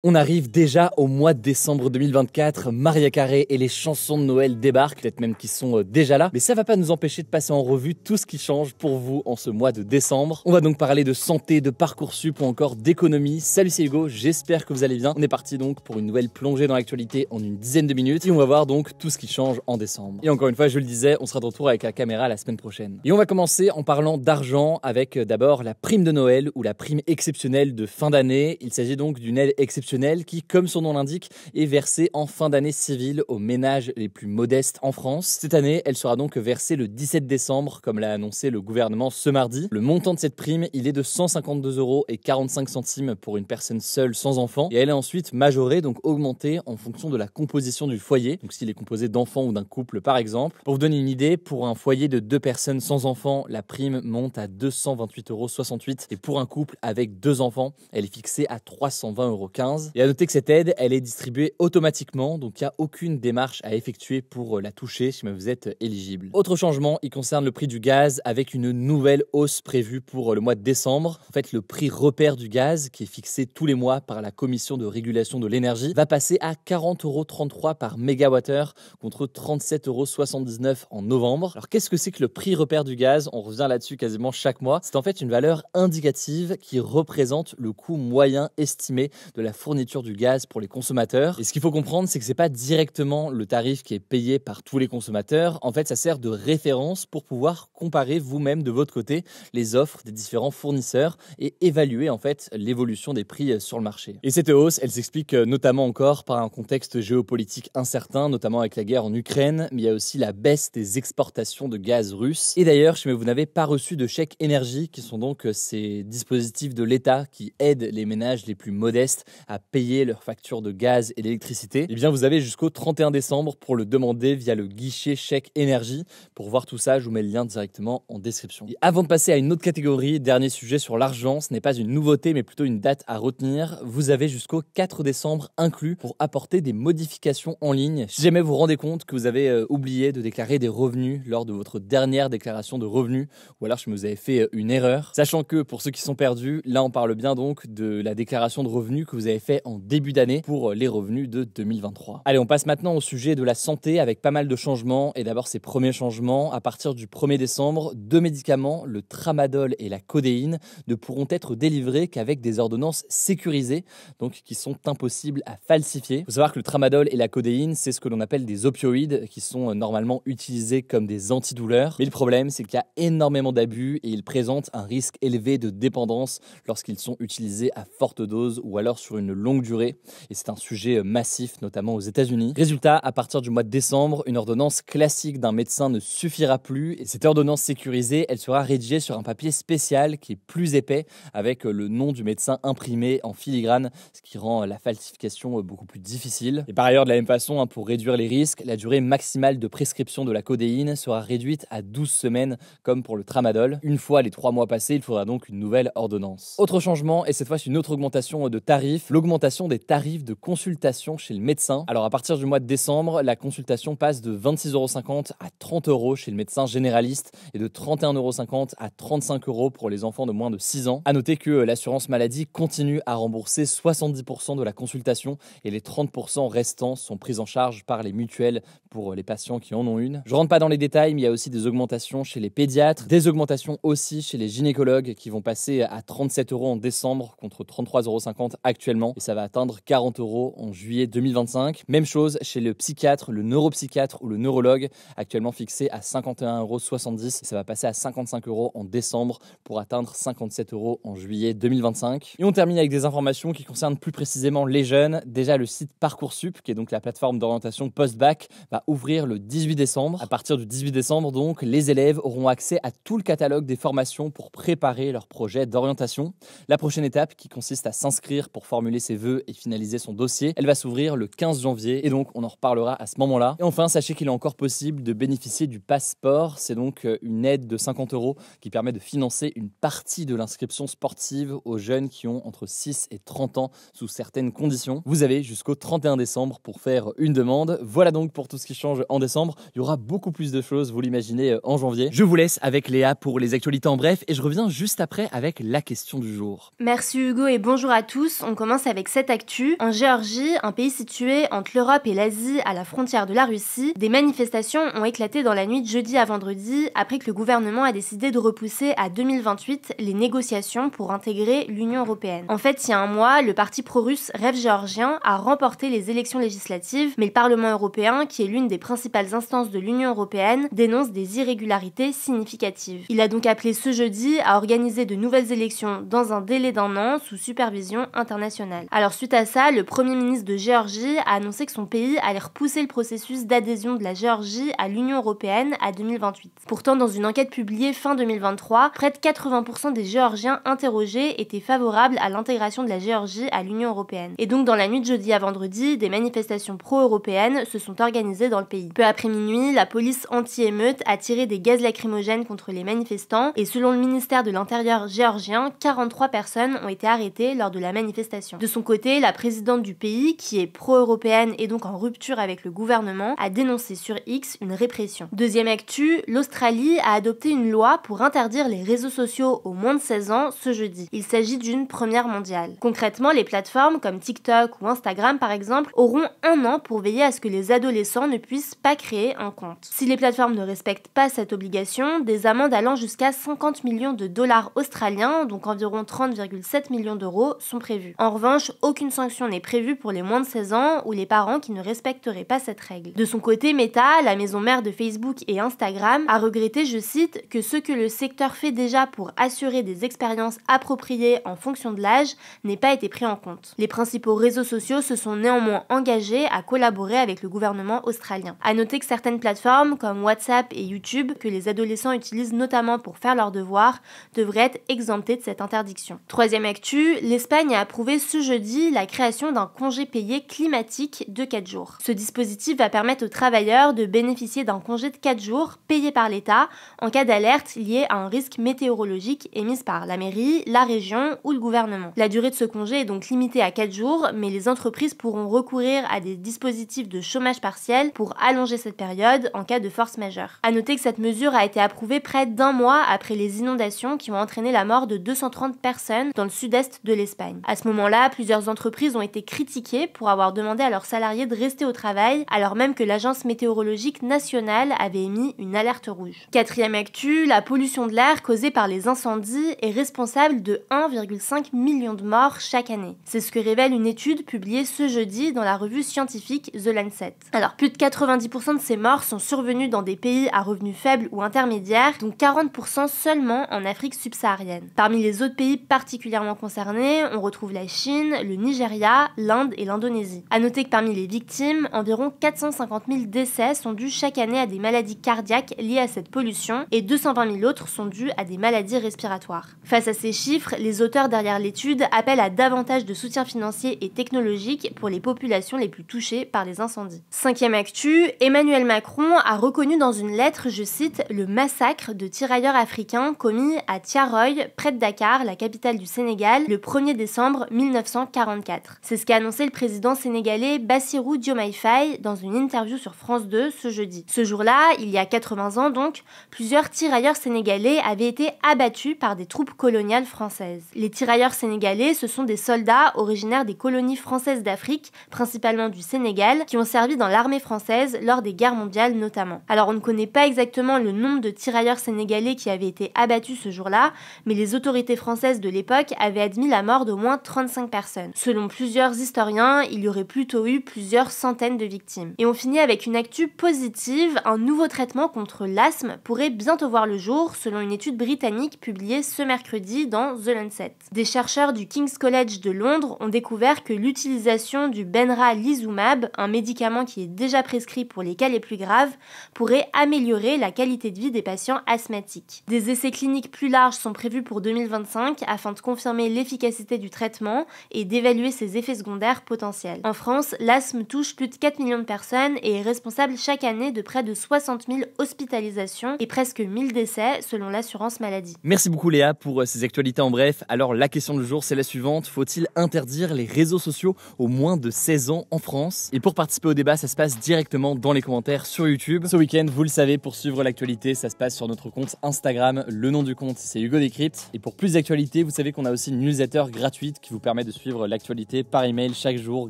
On arrive déjà au mois de décembre 2024, Mariah Carey et les chansons de Noël débarquent, peut-être même qu'ils sont déjà là, mais ça va pas nous empêcher de passer en revue tout ce qui change pour vous en ce mois de décembre. On va donc parler de santé, de Parcoursup ou encore d'économie. Salut, c'est Hugo, j'espère que vous allez bien. On est parti donc pour une nouvelle plongée dans l'actualité en une dizaine de minutes et on va voir donc tout ce qui change en décembre. Et encore une fois, je le disais, on sera de retour avec la caméra la semaine prochaine. Et on va commencer en parlant d'argent avec d'abord la prime de Noël ou la prime exceptionnelle de fin d'année. Il s'agit donc d'une aide exceptionnelle qui, comme son nom l'indique, est versée en fin d'année civile aux ménages les plus modestes en France. Cette année, elle sera donc versée le 17 décembre, comme l'a annoncé le gouvernement ce mardi. Le montant de cette prime, il est de 152,45 € pour une personne seule sans enfant. Et elle est ensuite majorée, donc augmentée en fonction de la composition du foyer. Donc s'il est composé d'enfants ou d'un couple par exemple. Pour vous donner une idée, pour un foyer de 2 personnes sans enfants, la prime monte à 228,68 €. Et pour un couple avec 2 enfants, elle est fixée à 320,15 €. Et à noter que cette aide, elle est distribuée automatiquement, donc il n'y a aucune démarche à effectuer pour la toucher si vous êtes éligible. Autre changement, il concerne le prix du gaz avec une nouvelle hausse prévue pour le mois de décembre. En fait, le prix repère du gaz, qui est fixé tous les mois par la Commission de régulation de l'énergie, va passer à 40,33 € par mégawattheure contre 37,79 € en novembre. Alors qu'est-ce que c'est que le prix repère du gaz? On revient là-dessus quasiment chaque mois. C'est en fait une valeur indicative qui représente le coût moyen estimé de la fourniture du gaz pour les consommateurs. Et ce qu'il faut comprendre, c'est que c'est pas directement le tarif qui est payé par tous les consommateurs. En fait, ça sert de référence pour pouvoir comparer vous-même de votre côté les offres des différents fournisseurs et évaluer en fait l'évolution des prix sur le marché. Et cette hausse, elle s'explique notamment encore par un contexte géopolitique incertain, notamment avec la guerre en Ukraine, mais il y a aussi la baisse des exportations de gaz russe. Et d'ailleurs, si vous n'avez pas reçu de chèque énergie, qui sont donc ces dispositifs de l'État qui aident les ménages les plus modestes à payer leurs factures de gaz et d'électricité, eh bien vous avez jusqu'au 31 décembre pour le demander via le guichet chèque énergie. Pour voir tout ça, je vous mets le lien directement en description. Et avant de passer à une autre catégorie, dernier sujet sur l'argent, ce n'est pas une nouveauté mais plutôt une date à retenir. Vous avez jusqu'au 4 décembre inclus pour apporter des modifications en ligne. Si jamais vous vous rendez compte que vous avez oublié de déclarer des revenus lors de votre dernière déclaration de revenus, ou alors si vous avez fait une erreur, sachant que pour ceux qui sont perdus, là on parle bien donc de la déclaration de revenus que vous avez fait en début d'année pour les revenus de 2023. Allez, on passe maintenant au sujet de la santé avec pas mal de changements. Et d'abord, ces premiers changements, à partir du 1er décembre, 2 médicaments, le tramadol et la codéine, ne pourront être délivrés qu'avec des ordonnances sécurisées, donc qui sont impossibles à falsifier. Il faut savoir que le tramadol et la codéine, c'est ce que l'on appelle des opioïdes qui sont normalement utilisés comme des antidouleurs. Mais le problème, c'est qu'il y a énormément d'abus et ils présentent un risque élevé de dépendance lorsqu'ils sont utilisés à forte dose ou alors sur une longue durée, et c'est un sujet massif, notamment aux États-Unis. Résultat, à partir du mois de décembre, une ordonnance classique d'un médecin ne suffira plus, et cette ordonnance sécurisée, elle sera rédigée sur un papier spécial qui est plus épais, avec le nom du médecin imprimé en filigrane, ce qui rend la falsification beaucoup plus difficile. Et par ailleurs, de la même façon, pour réduire les risques, la durée maximale de prescription de la codéine sera réduite à 12 semaines, comme pour le tramadol. Une fois les 3 mois passés, il faudra donc une nouvelle ordonnance. Autre changement, et cette fois c'est une autre augmentation de tarifs, l'augmentation des tarifs de consultation chez le médecin. Alors à partir du mois de décembre, la consultation passe de 26,50 € à 30 € chez le médecin généraliste et de 31,50 € à 35 € pour les enfants de moins de 6 ans. À noter que l'assurance maladie continue à rembourser 70% de la consultation et les 30% restants sont pris en charge par les mutuelles pour les patients qui en ont une. Je rentre pas dans les détails, mais il y a aussi des augmentations chez les pédiatres, des augmentations aussi chez les gynécologues qui vont passer à 37 € en décembre contre 33,50 € actuellement. Et ça va atteindre 40 € en juillet 2025. Même chose chez le psychiatre, le neuropsychiatre ou le neurologue, actuellement fixé à 51,70 €. Ça va passer à 55 € en décembre pour atteindre 57 € en juillet 2025. Et on termine avec des informations qui concernent plus précisément les jeunes. Déjà, le site Parcoursup, qui est donc la plateforme d'orientation post-bac, va ouvrir le 18 décembre. À partir du 18 décembre, donc, les élèves auront accès à tout le catalogue des formations pour préparer leur projet d'orientation. La prochaine étape, qui consiste à s'inscrire pour formuler ses vœux et finaliser son dossier, elle va s'ouvrir le 15 janvier et donc on en reparlera à ce moment-là. Et enfin, sachez qu'il est encore possible de bénéficier du passeport. C'est donc une aide de 50 € qui permet de financer une partie de l'inscription sportive aux jeunes qui ont entre 6 et 30 ans sous certaines conditions. Vous avez jusqu'au 31 décembre pour faire une demande. Voilà donc pour tout ce qui change en décembre. Il y aura beaucoup plus de choses, vous l'imaginez, en janvier. Je vous laisse avec Léa pour les actualités en bref et je reviens juste après avec la question du jour. Merci Hugo et bonjour à tous. On commence avec cette actu. En Géorgie, un pays situé entre l'Europe et l'Asie à la frontière de la Russie, des manifestations ont éclaté dans la nuit de jeudi à vendredi après que le gouvernement a décidé de repousser à 2028 les négociations pour intégrer l'Union européenne. En fait, il y a un mois, le parti pro-russe Rêve géorgien a remporté les élections législatives, mais le Parlement européen, qui est l'une des principales instances de l'Union européenne, dénonce des irrégularités significatives. Il a donc appelé ce jeudi à organiser de nouvelles élections dans un délai d'1 an sous supervision internationale. Alors suite à ça, le Premier ministre de Géorgie a annoncé que son pays allait repousser le processus d'adhésion de la Géorgie à l'Union européenne à 2028. Pourtant, dans une enquête publiée fin 2023, près de 80% des Géorgiens interrogés étaient favorables à l'intégration de la Géorgie à l'Union européenne. Et donc dans la nuit de jeudi à vendredi, des manifestations pro-européennes se sont organisées dans le pays. Peu après minuit, la police anti-émeute a tiré des gaz lacrymogènes contre les manifestants et selon le ministère de l'Intérieur géorgien, 43 personnes ont été arrêtées lors de la manifestation. De son côté, la présidente du pays, qui est pro-européenne et donc en rupture avec le gouvernement, a dénoncé sur X une répression. Deuxième actu, l'Australie a adopté une loi pour interdire les réseaux sociaux aux moins de 16 ans ce jeudi. Il s'agit d'une première mondiale. Concrètement, les plateformes comme TikTok ou Instagram par exemple auront 1 an pour veiller à ce que les adolescents ne puissent pas créer un compte. Si les plateformes ne respectent pas cette obligation, des amendes allant jusqu'à 50 millions de dollars australiens, donc environ 30,7 millions d'euros, sont prévues. En revanche, aucune sanction n'est prévue pour les moins de 16 ans ou les parents qui ne respecteraient pas cette règle. De son côté, Meta, la maison mère de Facebook et Instagram, a regretté, je cite, que ce que le secteur fait déjà pour assurer des expériences appropriées en fonction de l'âge n'ait pas été pris en compte. Les principaux réseaux sociaux se sont néanmoins engagés à collaborer avec le gouvernement australien. À noter que certaines plateformes comme WhatsApp et YouTube, que les adolescents utilisent notamment pour faire leurs devoirs, devraient être exemptées de cette interdiction. Troisième actu, l'Espagne a approuvé ce jeudi la création d'un congé payé climatique de 4 jours. Ce dispositif va permettre aux travailleurs de bénéficier d'un congé de 4 jours payé par l'État en cas d'alerte liée à un risque météorologique émise par la mairie, la région ou le gouvernement. La durée de ce congé est donc limitée à 4 jours, mais les entreprises pourront recourir à des dispositifs de chômage partiel pour allonger cette période en cas de force majeure. À noter que cette mesure a été approuvée près d'1 mois après les inondations qui ont entraîné la mort de 230 personnes dans le sud-est de l'Espagne. À ce moment-là, plusieurs entreprises ont été critiquées pour avoir demandé à leurs salariés de rester au travail, alors même que l'Agence météorologique nationale avait émis une alerte rouge. Quatrième actu, la pollution de l'air causée par les incendies est responsable de 1,5 million de morts chaque année. C'est ce que révèle une étude publiée ce jeudi dans la revue scientifique The Lancet. Alors, plus de 90% de ces morts sont survenus dans des pays à revenus faibles ou intermédiaires, dont 40% seulement en Afrique subsaharienne. Parmi les autres pays particulièrement concernés, on retrouve la Chine, le Nigeria, l'Inde et l'Indonésie. À noter que parmi les victimes, environ 450 000 décès sont dus chaque année à des maladies cardiaques liées à cette pollution et 220 000 autres sont dus à des maladies respiratoires. Face à ces chiffres, les auteurs derrière l'étude appellent à davantage de soutien financier et technologique pour les populations les plus touchées par les incendies. Cinquième actu, Emmanuel Macron a reconnu dans une lettre, je cite, le massacre de tirailleurs africains commis à Tiaroy, près de Dakar, la capitale du Sénégal, le 1er décembre 1944. C'est ce qu'a annoncé le président sénégalais Bassirou Diomaye Faye dans une interview sur France 2 ce jeudi. Ce jour-là, il y a 80 ans donc, plusieurs tirailleurs sénégalais avaient été abattus par des troupes coloniales françaises. Les tirailleurs sénégalais, ce sont des soldats originaires des colonies françaises d'Afrique, principalement du Sénégal, qui ont servi dans l'armée française lors des guerres mondiales notamment. Alors on ne connaît pas exactement le nombre de tirailleurs sénégalais qui avaient été abattus ce jour-là, mais les autorités françaises de l'époque avaient admis la mort d'au moins 35 personnes. Selon plusieurs historiens, il y aurait plutôt eu plusieurs centaines de victimes. Et on finit avec une actu positive, un nouveau traitement contre l'asthme pourrait bientôt voir le jour, selon une étude britannique publiée ce mercredi dans The Lancet. Des chercheurs du King's College de Londres ont découvert que l'utilisation du benralizumab, un médicament qui est déjà prescrit pour les cas les plus graves, pourrait améliorer la qualité de vie des patients asthmatiques. Des essais cliniques plus larges sont prévus pour 2025 afin de confirmer l'efficacité du traitement et d'évaluer ses effets secondaires potentiels. En France, l'asthme touche plus de 4 millions de personnes et est responsable chaque année de près de 60 000 hospitalisations et presque 1000 décès selon l'assurance maladie. Merci beaucoup Léa pour ces actualités en bref. Alors la question du jour c'est la suivante, faut-il interdire les réseaux sociaux aux moins de 16 ans en France? Et pour participer au débat, ça se passe directement dans les commentaires sur YouTube. Ce week-end, vous le savez, pour suivre l'actualité, ça se passe sur notre compte Instagram. Le nom du compte c'est Hugo Décrypte. Et pour plus d'actualités, vous savez qu'on a aussi une newsletter gratuite qui vous permet de suivre suivre l'actualité par email chaque jour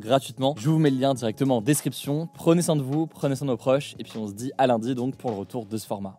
gratuitement. Je vous mets le lien directement en description. Prenez soin de vous, prenez soin de nos proches et puis on se dit à lundi donc pour le retour de ce format.